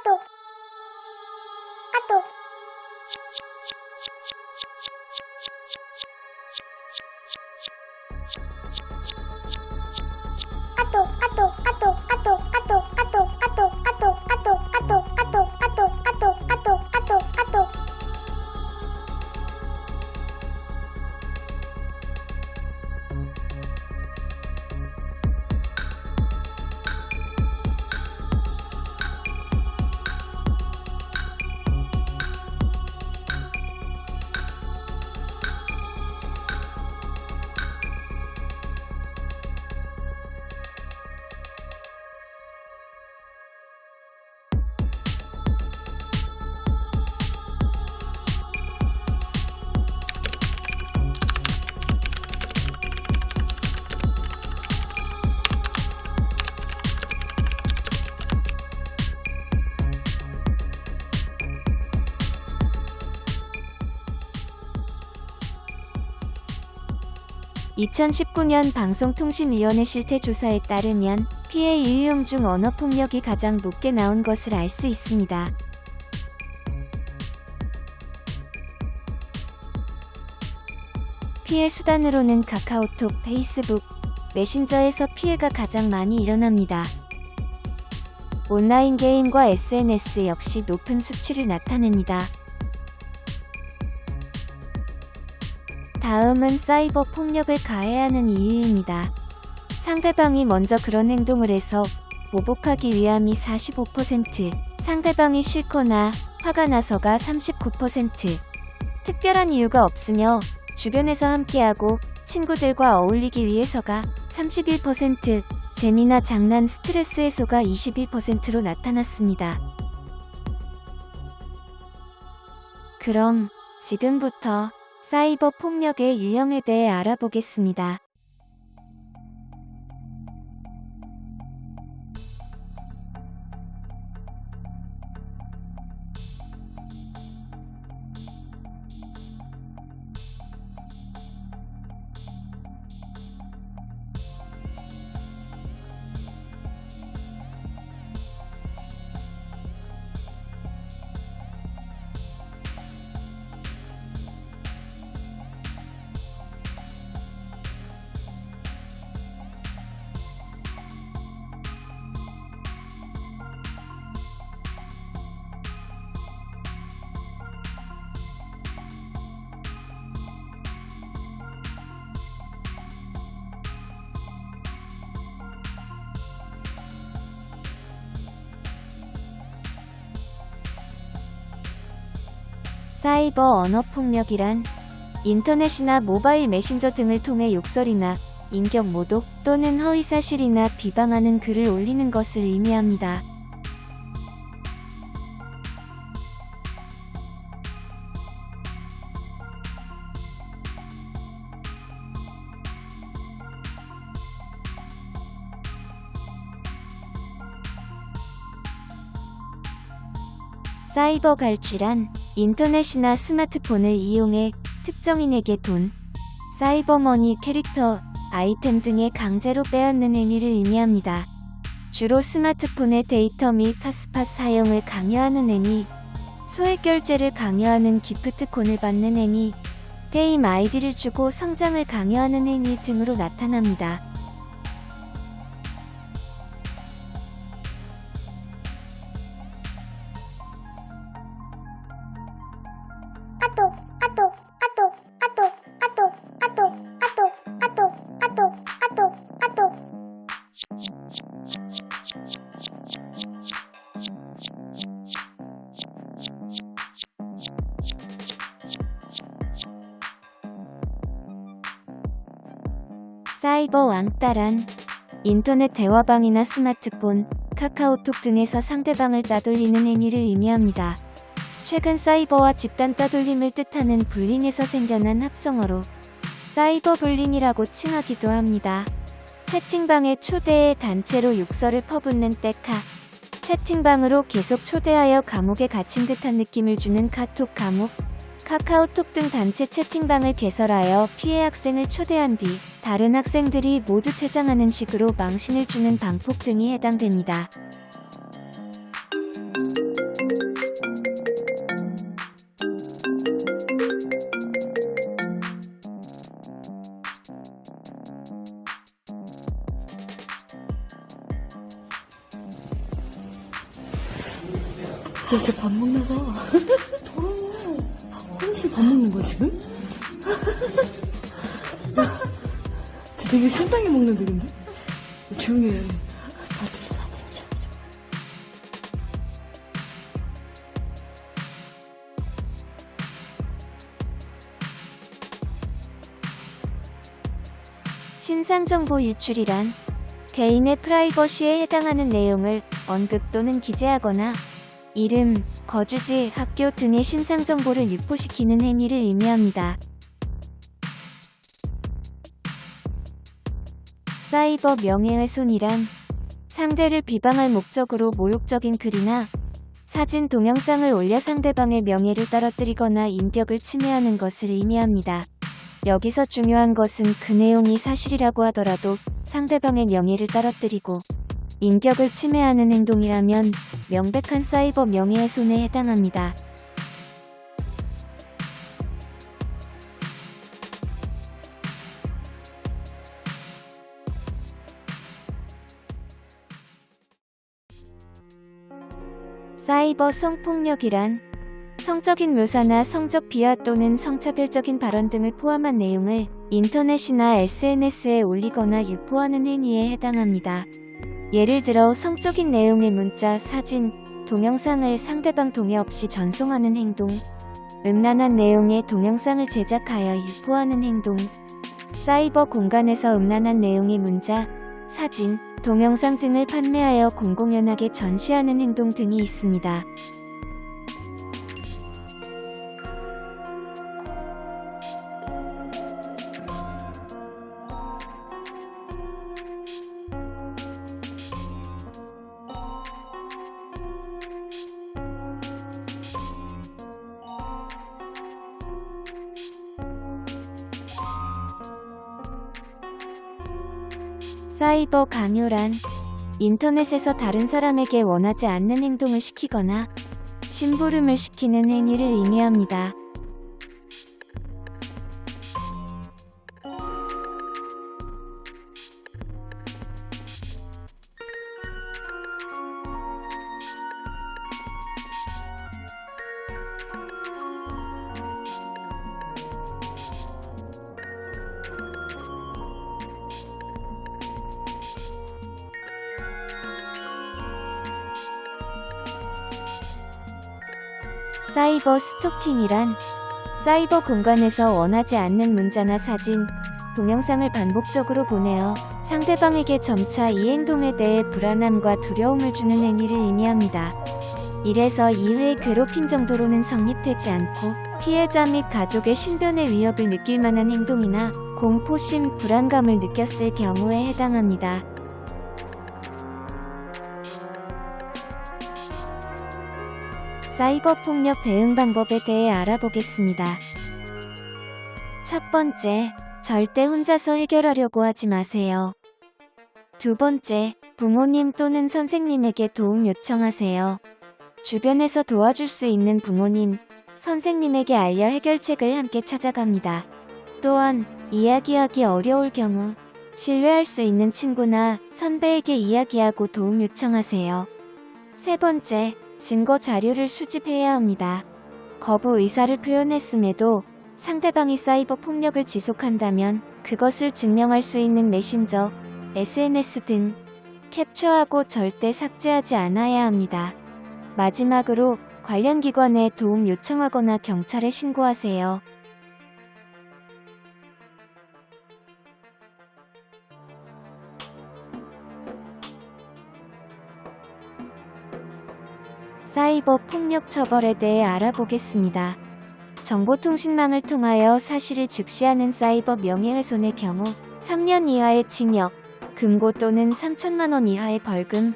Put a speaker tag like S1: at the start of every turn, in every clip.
S1: 까똑 까똑 까똑 까똑 까똑 까똑 까똑 까똑 까똑 까똑 까똑 까똑 까똑 까똑 까똑 까똑 까똑 까똑
S2: (2019년) 방송통신위원회 실태조사에 따르면 피해 유형 중 언어폭력이 가장 높게 나온 것을 알 수 있습니다. 피해 수단으로는 카카오톡, 페이스북, 메신저에서 피해가 가장 많이 일어납니다. 온라인 게임과 SNS 역시 높은 수치를 나타냅니다. 다음은 사이버 폭력을 가해하는 이유입니다. 상대방이 먼저 그런 행동을 해서 보복하기 위함이 45%, 상대방이 싫거나 화가 나서가 39%, 특별한 이유가 없으며 주변에서 함께하고 친구들과 어울리기 위해서가 31%, 재미나 장난, 스트레스 해소가 21%로 나타났습니다. 그럼 지금부터 사이버 폭력의 유형에 대해 알아보겠습니다. 사이버 언어폭력이란 인터넷이나 모바일 메신저 등을 통해 욕설이나 인격 모독 또는 허위사실이나 비방하는 글을 올리는 것을 의미합니다. 사이버 갈취란 인터넷이나 스마트폰을 이용해 특정인에게 돈, 사이버머니, 캐릭터, 아이템 등의 강제로 빼앗는 행위를 의미합니다. 주로 스마트폰의 데이터 및 핫스팟 사용을 강요하는 행위, 소액 결제를 강요하는 기프트콘을 받는 행위, 게임 아이디를 주고 성장을 강요하는 행위 등으로 나타납니다.
S1: 까똑 까똑 까똑 까똑 까똑 까똑 까똑 까똑 까똑 까똑 까똑
S2: 사이버 왕따란 인터넷 대화방이나 스마트폰, 카카오톡 등에서 상대방을 따돌리는 행위를 의미합니다. 최근 사이버와 집단 따돌림을 뜻하는 불링에서 생겨난 합성어로 사이버 불링이라고 칭하기도 합니다. 채팅방에 초대해 단체로 욕설을 퍼붓는 때카, 채팅방으로 계속 초대하여 감옥에 갇힌 듯한 느낌을 주는 카톡 감옥, 카카오톡 등 단체 채팅방을 개설하여 피해 학생을 초대한 뒤 다른 학생들이 모두 퇴장하는 식으로 망신을 주는 방폭 등이 해당됩니다.
S3: 야, 쟤 밥 먹나 봐. 더러워. 호리씨 밥 먹는 거야, 지금? 쟤 되게 신나게 먹는 애인데? 조용히 해.
S2: 신상정보 유출이란 개인의 프라이버시에 해당하는 내용을 언급 또는 기재하거나 이름, 거주지, 학교 등의 신상정보를 유포시키는 행위를 의미합니다. 사이버 명예훼손이란 상대를 비방할 목적으로 모욕적인 글이나 사진, 동영상을 올려 상대방의 명예를 떨어뜨리거나 인격을 침해하는 것을 의미합니다. 여기서 중요한 것은 그 내용이 사실이라고 하더라도 상대방의 명예를 떨어뜨리고 인격을 침해하는 행동이라면 명백한 사이버 명예훼손에 해당합니다. 사이버 성폭력이란 성적인 묘사나 성적 비하 또는 성차별적인 발언 등을 포함한 내용을 인터넷이나 SNS에 올리거나 유포하는 행위에 해당합니다. 예를 들어 성적인 내용의 문자, 사진, 동영상을 상대방 동의 없이 전송하는 행동, 음란한 내용의 동영상을 제작하여 유포하는 행동, 사이버 공간에서 음란한 내용의 문자, 사진, 동영상 등을 판매하여 공공연하게 전시하는 행동 등이 있습니다. 사이버 강요란 인터넷에서 다른 사람에게 원하지 않는 행동을 시키거나 심부름을 시키는 행위를 의미합니다. 사이버 스토킹이란 사이버 공간에서 원하지 않는 문자나 사진, 동영상을 반복적으로 보내어 상대방에게 점차 이 행동에 대해 불안함과 두려움을 주는 행위를 의미합니다. 이래서 이후의 괴롭힘 정도로는 성립되지 않고 피해자 및 가족의 신변의 위협을 느낄 만한 행동이나 공포심, 불안감을 느꼈을 경우에 해당합니다. 사이버 폭력 대응 방법에 대해 알아보겠습니다. 첫 번째, 절대 혼자서 해결하려고 하지 마세요. 두 번째, 부모님 또는 선생님에게 도움 요청하세요. 주변에서 도와줄 수 있는 부모님, 선생님에게 알려 해결책을 함께 찾아갑니다. 또한 이야기하기 어려울 경우 신뢰할 수 있는 친구나 선배에게 이야기하고 도움 요청하세요. 세 번째, 증거 자료를 수집해야 합니다. 거부 의사를 표현했음에도 상대방이 사이버 폭력을 지속한다면 그것을 증명할 수 있는 메신저, SNS 등 캡처하고 절대 삭제하지 않아야 합니다. 마지막으로 관련 기관에 도움 요청하거나 경찰에 신고하세요. 사이버 폭력 처벌에 대해 알아보겠습니다. 정보통신망을 통하여 사실을 즉시하는 사이버 명예훼손의 경우 3년 이하의 징역, 금고 또는 3천만 원 이하의 벌금.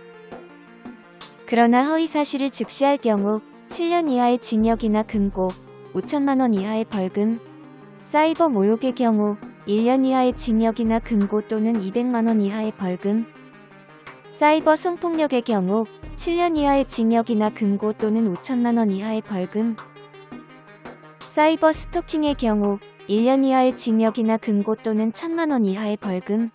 S2: 그러나 허위 사실을 즉시할 경우 7년 이하의 징역이나 금고, 5천만 원 이하의 벌금. 사이버 모욕의 경우 1년 이하의 징역이나 금고 또는 200만 원 이하의 벌금. 사이버 성폭력의 경우 7년 이하의 징역이나 금고 또는 5천만 원 이하의 벌금. 사이버 스토킹의 경우 1년 이하의 징역이나 금고 또는 1,000만 원 이하의 벌금.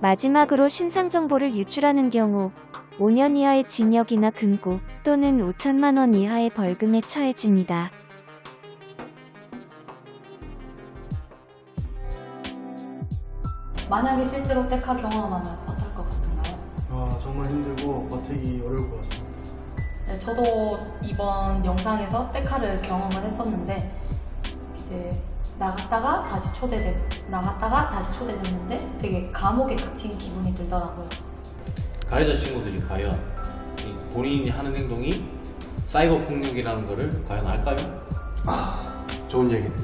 S2: 마지막으로 신상정보를 유출하는 경우 5년 이하의 징역이나 금고 또는 5천만 원 이하의 벌금에 처해집니다.
S4: 만약에 실제로 떼카 경험하면 어떨 것 같은가요?
S5: 아, 정말 힘들고 버티기 어려울 것 같습니다.
S4: 네, 저도 이번 영상에서 떼카를 경험을 했었는데 이제 나갔다가 다시 초대됐는데 되게 감옥에 갇힌 기분이 들더라고요.
S6: 가해자 친구들이 과연 이 본인이 하는 행동이 사이버 폭력이라는 것을 과연 알까요?
S7: 좋은 얘기네.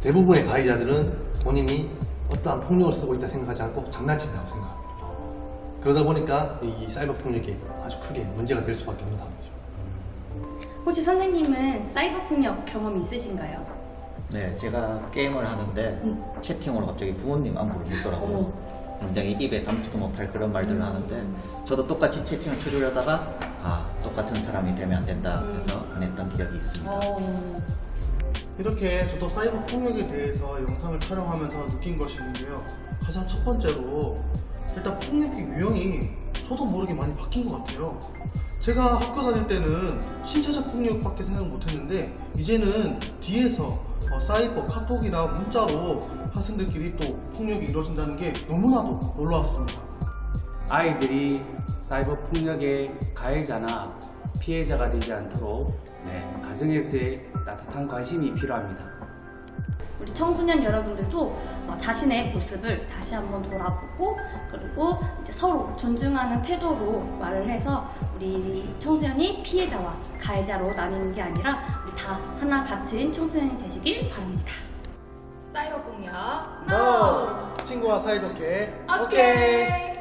S7: 대부분의 가해자들은 본인이 어떠한 폭력을 쓰고 있다 생각하지 않고 장난친다고 생각합니다. 그러다 보니까 이 사이버 폭력이 아주 크게 문제가 될 수밖에 없는 상황이죠.
S8: 혹시 선생님은 사이버 폭력 경험 있으신가요?
S9: 네, 제가 게임을 하는데 채팅으로 갑자기 부모님 안부를 묻더라고요. 굉장히 입에 담지도 못할 그런 말들을 하는데 저도 똑같이 채팅을 쳐주려다가 똑같은 사람이 되면 안 된다 해서 안 했던 기억이 있습니다.
S5: 이렇게 저도 사이버 폭력에 대해서 영상을 촬영하면서 느낀 것이 있는데요. 가장 첫 번째로 일단 폭력의 유형이 저도 모르게 많이 바뀐 것 같아요. 제가 학교 다닐 때는 신체적 폭력밖에 생각 못했는데 이제는 뒤에서 사이버, 카톡이나 문자로 학생들끼리 또 폭력이 이루어진다는 게 너무나도 놀라웠습니다.
S10: 아이들이 사이버 폭력의 가해자나 피해자가 되지 않도록 가정에서의 따뜻한 관심이 필요합니다.
S8: 우리 청소년 여러분들도 자신의 모습을 다시 한번 돌아보고 그리고 이제 서로 존중하는 태도로 말을 해서 우리 청소년이 피해자와 가해자로 나뉘는 게 아니라 우리 다 하나 같은 청소년이 되시길 바랍니다.
S4: 사이버 폭력
S5: NO! 친구와 사이좋게
S4: 오케이.